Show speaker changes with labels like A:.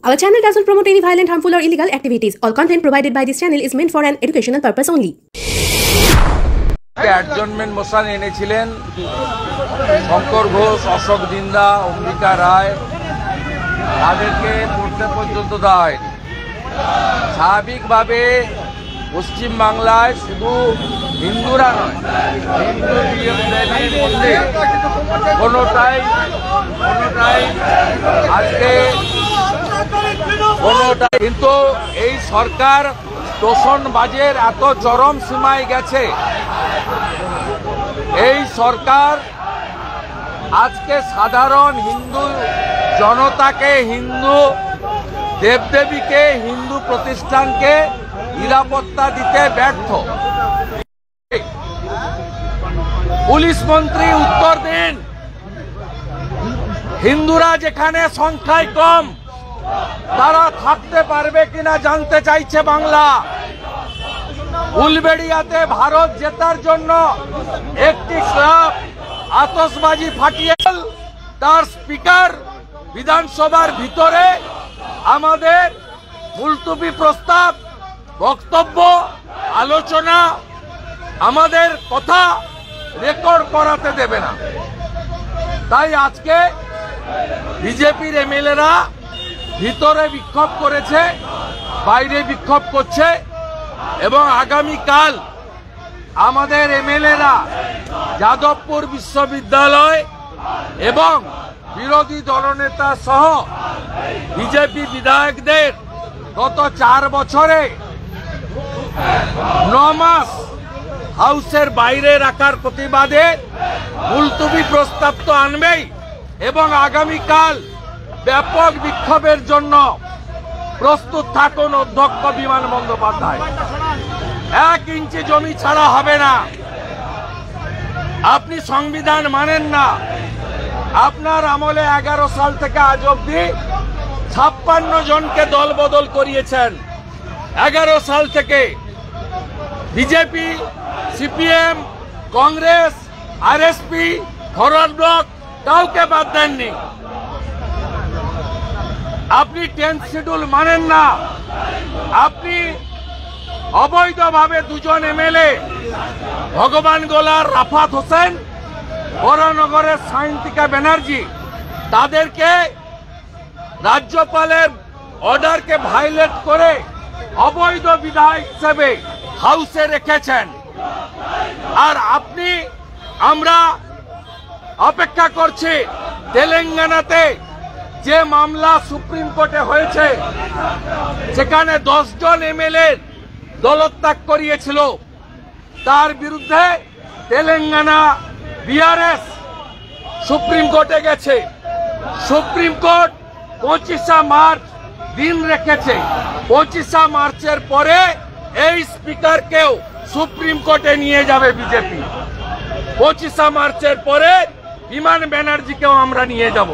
A: Our channel doesn't promote any violent, harmful, or illegal activities. All content provided by this channel is meant for an educational purpose only.
B: Adjournment motion এনেছিলেন শঙ্কর ঘোষ, অশোক দিন্দা, অম্বিকা রায়, তাদেরকে পড়তে পর্যন্ত দেওয়া হয়নি। স্বাভাবিকভাবে পশ্চিমবাংলায় শুধু হিন্দুরা নয়, হিন্দু দেবীর মন্দির কোনোটাই আজকে কোনোটাই, কিন্তু এই সরকার তোষণবাজের এত চরম সীমায় গেছে। এই সরকার আজকে সাধারণ হিন্দু জনতাকে, হিন্দু দেবদেবীকে, হিন্দু প্রতিষ্ঠানকে নিরাপত্তা দিতে ব্যর্থ। পুলিশ মন্ত্রী উত্তর দিন, হিন্দুরা যেখানে সংখ্যায় কম তারা থাকতে পারবে কিনা জানতে চাইছে বাংলা। উলবেড়িয়াতে ভারত জেতার জন্য একটি ক্লাব আতশবাজি ফাটিয়ে তার স্পিকার বিধানসভার ভিতরে আমাদের মুলতবি প্রস্তাব, বক্তব্য, আলোচনা, আমাদের কথা রেকর্ড করাতে দেবে না। তাই আজকে বিজেপির এমএলএরা ভিতরে বিক্ষোভ করেছে, বাইরে বিক্ষোভ করছে এবং আগামীকাল আমাদের এমএলএরা যাদবপুর বিশ্ববিদ্যালয় এবং বিরোধী দলনেতা সহ বিজেপি বিধায়কদের গত 4 বছরে 9 মাস হাউসের বাইরে রাখার প্রতিবাদে মুলতবি প্রস্তাব তো আনবেই এবং আগামীকাল ব্যাপক বিক্ষোভের জন্য প্রস্তুত থাকুন অধ্যক্ষ বিমান বন্দ্যোপাধ্যায়। 1 ইঞ্চি জমি ছাড়া হবে না। আপনি সংবিধান মানেন না। আপনার আমলে 11 সাল থেকে আজ অব্দি 56 জনকে দল বদল করিয়েছেন। 11 সাল থেকে BJP, CPM, Congress, RSP, forward block কাউকে বাদ দেননি। আপনি 10th শিডিউল মানেন না। আপনি অবৈধভাবে 2 জন এমএলএ, ভগবান গোলার রাফাত হোসেন, বরানগরের সায়ন্তিকা ব্যানার্জি, তাদেরকে রাজ্যপালের অর্ডারকে ভায়োলেট করে অবৈধ বিধায়ক হিসেবে হাউসে রেখেছেন। আর আমরা অপেক্ষা করছি তেলেঙ্গানাতে যে মামলা সুপ্রিম কোর্টে হয়েছে, সেখানে 10 জন এমএলএ দলত্যাগ করিয়েছিল, তার বিরুদ্ধে তেলেঙ্গানা বিআরএস সুপ্রিম কোর্টে গেছে। সুপ্রিম কোর্ট 25 মার্চ দিন রেখেছে। 25 মার্চের পরে এই স্পিকারকেও সুপ্রিম কোর্টে নিয়ে যাবে বিজেপি। 25 মার্চের পরে বিমান ব্যানার্জিকেও আমরা নিয়ে যাব।